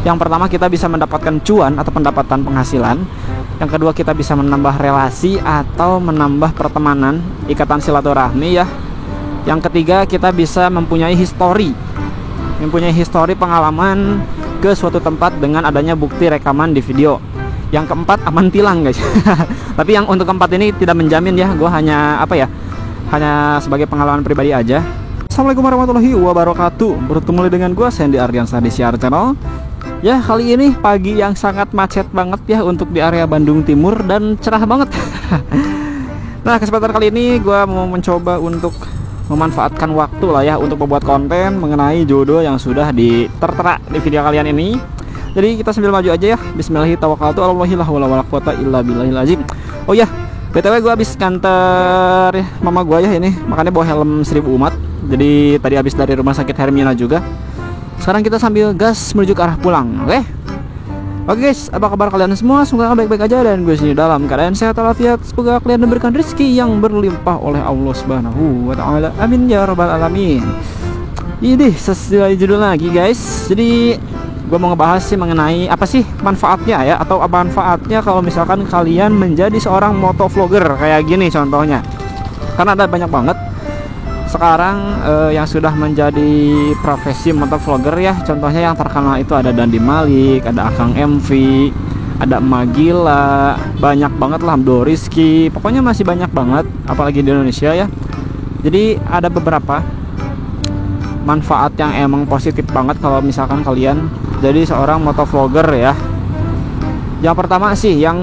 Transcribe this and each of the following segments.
Yang pertama, kita bisa mendapatkan cuan atau pendapatan penghasilan. Yang kedua, kita bisa menambah relasi atau menambah pertemanan, ikatan silaturahmi ya. Yang ketiga, kita bisa mempunyai histori pengalaman ke suatu tempat dengan adanya bukti rekaman di video. Yang keempat, aman tilang guys. Tapi yang untuk keempat ini tidak menjamin ya, gue hanya hanya sebagai pengalaman pribadi aja. Assalamualaikum warahmatullahi wabarakatuh. Bertemu lagi dengan gue Sandy Ardiansa di Siar Channel. Ya, kali ini pagi yang sangat macet banget ya untuk di area Bandung Timur dan cerah banget. Nah, kesempatan kali ini gue mau mencoba untuk memanfaatkan waktu lah ya untuk membuat konten mengenai jodoh yang sudah tertera di video kalian ini. Jadi kita sambil maju aja ya. Bismillahirrahmanirrahim. Oh ya, BTW gue habis kantor mama gue ya ini, makanya bawa helm 1000 umat. Jadi tadi habis dari rumah sakit Hermina juga. Sekarang kita sambil gas menuju ke arah pulang. Oke guys, apa kabar kalian semua? Semoga baik-baik aja dan gue sini dalam keadaan sehat walafiat. Semoga kalian diberikan rezeki yang berlimpah oleh Allah Subhanahu wa taala. Amin ya rabbal alamin. Ini sesuai judul lagi guys. Jadi gue mau ngebahas sih mengenai apa sih manfaatnya ya, atau apa manfaatnya kalau misalkan kalian menjadi seorang motovlogger kayak gini contohnya. Karena ada banyak banget sekarang yang sudah menjadi profesi motovlogger ya. Contohnya yang terkenal itu ada Dandi Malik, ada Akang MV, ada Magila, banyak banget lah, Abdo Rizky. Pokoknya masih banyak banget, apalagi di Indonesia ya. Jadi ada beberapa manfaat yang emang positif banget kalau misalkan kalian jadi seorang motovlogger ya. Yang pertama sih, yang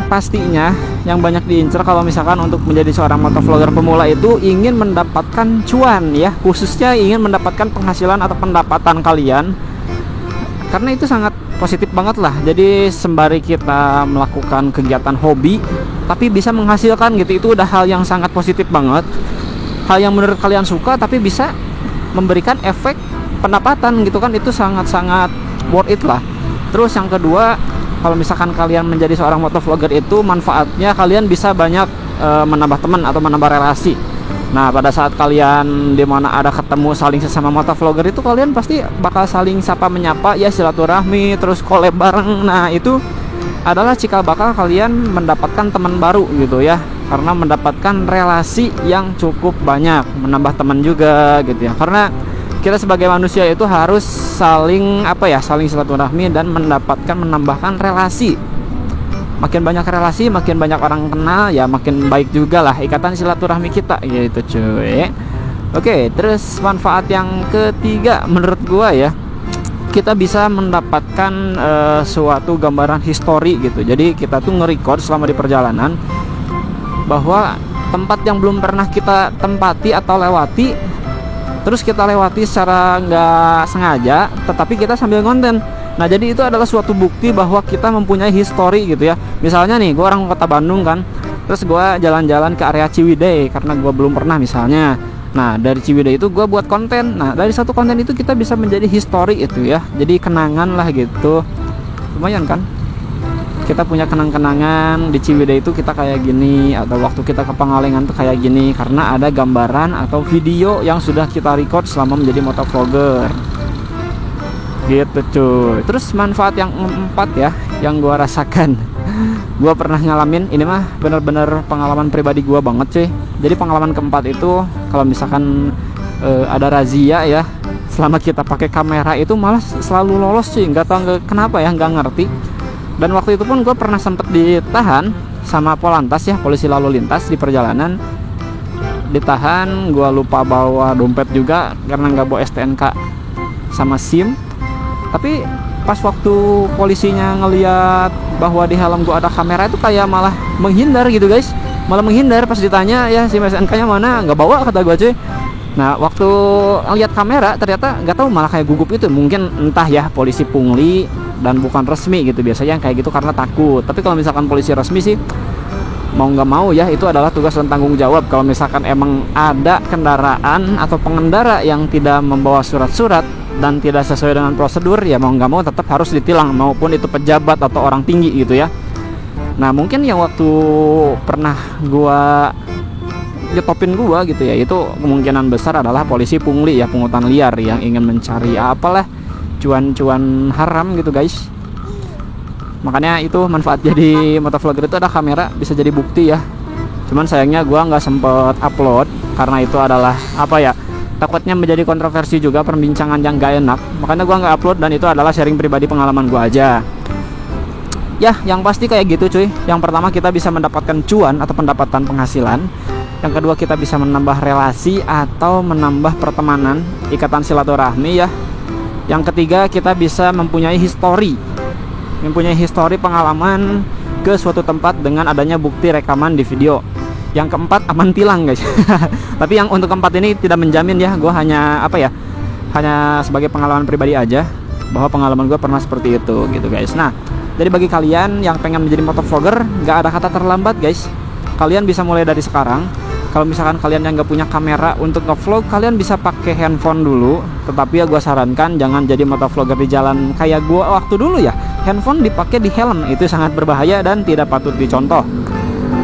pastinya yang banyak diincar kalau misalkan untuk menjadi seorang motovlogger pemula itu ingin mendapatkan cuan ya, khususnya ingin mendapatkan penghasilan atau pendapatan kalian, karena itu sangat positif banget lah. Jadi sembari kita melakukan kegiatan hobi tapi bisa menghasilkan gitu, itu udah hal yang sangat positif banget, hal yang menurut kalian suka tapi bisa memberikan efek pendapatan gitu kan, itu sangat-sangat worth it lah. Terus yang kedua, kalau misalkan kalian menjadi seorang motovlogger itu manfaatnya kalian bisa banyak menambah teman atau menambah relasi. Nah, pada saat kalian dimana ada ketemu saling sesama motovlogger itu kalian pasti bakal saling sapa menyapa ya, silaturahmi, terus collab bareng. Nah, itu adalah cikal bakal kalian mendapatkan teman baru gitu ya, karena mendapatkan relasi yang cukup banyak, menambah teman juga gitu ya. Karena kita sebagai manusia itu harus saling saling silaturahmi dan menambahkan relasi. Makin banyak relasi, makin banyak orang kenal ya, makin baik juga lah ikatan silaturahmi kita gitu cuy. Oke, terus manfaat yang ketiga menurut gua ya, kita bisa mendapatkan suatu gambaran histori gitu. Jadi kita tuh nge-record selama di perjalanan bahwa tempat yang belum pernah kita tempati atau lewati, terus kita lewati secara nggak sengaja, tetapi kita sambil konten. Nah, jadi itu adalah suatu bukti bahwa kita mempunyai histori gitu ya. Misalnya nih, gue orang kota Bandung kan, terus gue jalan-jalan ke area Ciwidey karena gue belum pernah misalnya. Nah, dari Ciwidey itu gue buat konten. Nah, dari satu konten itu kita bisa menjadi histori itu ya, jadi kenangan lah gitu. Lumayan kan? Kita punya kenang-kenangan di Ciwidey itu kita kayak gini, atau waktu kita ke Pangalengan tuh kayak gini, karena ada gambaran atau video yang sudah kita record selama menjadi motovlogger gitu cuy. Terus manfaat yang keempat ya, yang gua rasakan, gua pernah ngalamin, ini mah bener-bener pengalaman pribadi gua banget cuy. Jadi pengalaman keempat itu kalau misalkan ada razia ya, selama kita pakai kamera itu malah selalu lolos cuy, nggak tahu kenapa ya, nggak ngerti. Dan waktu itu pun gue pernah sempet ditahan sama Polantas ya, polisi lalu lintas di perjalanan. Ditahan, gue lupa bawa dompet juga karena nggak bawa STNK sama SIM. Tapi pas waktu polisinya ngeliat bahwa di helm gue ada kamera itu kayak malah menghindar gitu guys. Malah menghindar pas ditanya ya SIM STNK nya mana, nggak bawa kata gue cuy. Nah, waktu ngeliat kamera ternyata nggak tahu malah kayak gugup itu. Mungkin entah ya polisi pungli dan bukan resmi gitu, biasanya yang kayak gitu karena takut. Tapi kalau misalkan polisi resmi sih mau nggak mau ya, itu adalah tugas dan tanggung jawab. Kalau misalkan emang ada kendaraan atau pengendara yang tidak membawa surat-surat dan tidak sesuai dengan prosedur, ya mau nggak mau tetap harus ditilang, maupun itu pejabat atau orang tinggi gitu ya. Nah, mungkin yang waktu pernah gua nyetopin gua gitu ya, itu kemungkinan besar adalah polisi pungli ya, pungutan liar yang ingin mencari apalah cuan-cuan haram gitu guys. Makanya itu manfaat jadi motovlogger itu ada kamera bisa jadi bukti ya. Cuman sayangnya gua nggak sempet upload karena itu adalah apa ya, takutnya menjadi kontroversi juga, perbincangan yang gak enak. Makanya gua nggak upload dan itu adalah sharing pribadi pengalaman gua aja. Ya, yang pasti kayak gitu cuy. Yang pertama kita bisa mendapatkan cuan atau pendapatan penghasilan. Yang kedua kita bisa menambah relasi atau menambah pertemanan, ikatan silaturahmi ya. Yang ketiga kita bisa mempunyai histori pengalaman ke suatu tempat dengan adanya bukti rekaman di video. Yang keempat aman tilang guys. Tapi yang untuk keempat ini tidak menjamin ya, gue hanya hanya sebagai pengalaman pribadi aja bahwa pengalaman gue pernah seperti itu gitu guys. Nah, jadi bagi kalian yang pengen menjadi motovlogger, nggak ada kata terlambat guys. Kalian bisa mulai dari sekarang. Kalau misalkan kalian yang nggak punya kamera untuk ngevlog, kalian bisa pakai handphone dulu. Tetapi ya gue sarankan jangan jadi motovlogger di jalan kayak gue waktu dulu ya. Handphone dipakai di helm itu sangat berbahaya dan tidak patut dicontoh.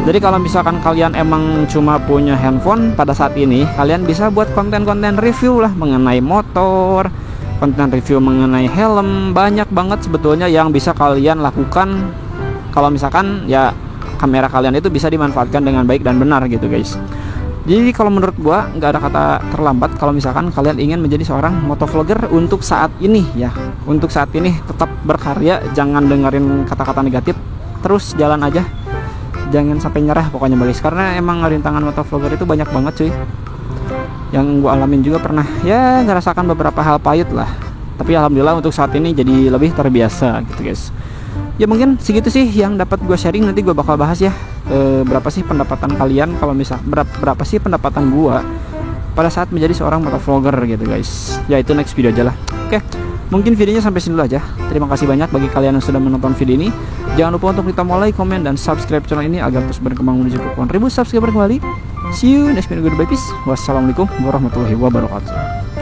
Jadi kalau misalkan kalian emang cuma punya handphone pada saat ini, kalian bisa buat konten-konten review lah mengenai motor, konten review mengenai helm. Banyak banget sebetulnya yang bisa kalian lakukan kalau misalkan ya kamera kalian itu bisa dimanfaatkan dengan baik dan benar gitu guys. Jadi kalau menurut gua nggak ada kata terlambat kalau misalkan kalian ingin menjadi seorang motovlogger untuk saat ini ya. Untuk saat ini tetap berkarya, jangan dengerin kata-kata negatif, terus jalan aja. Jangan sampai nyerah pokoknya guys, karena emang rintangan motovlogger itu banyak banget cuy. Yang gua alamin juga pernah ya ngerasakan beberapa hal pahit lah. Tapi alhamdulillah untuk saat ini jadi lebih terbiasa gitu guys. Ya mungkin segitu sih yang dapat gue sharing. Nanti gue bakal bahas ya berapa sih pendapatan kalian kalau misal berapa sih pendapatan gue pada saat menjadi seorang motovlogger gitu guys. Ya itu next video aja lah. Oke, mungkin videonya sampai sini dulu aja. Terima kasih banyak bagi kalian yang sudah menonton video ini. Jangan lupa untuk ditambah like, komen, dan subscribe channel ini agar terus berkembang menuju ke 1000 subscriber kembali. See you next video. Goodbye, peace. Wassalamualaikum warahmatullahi wabarakatuh.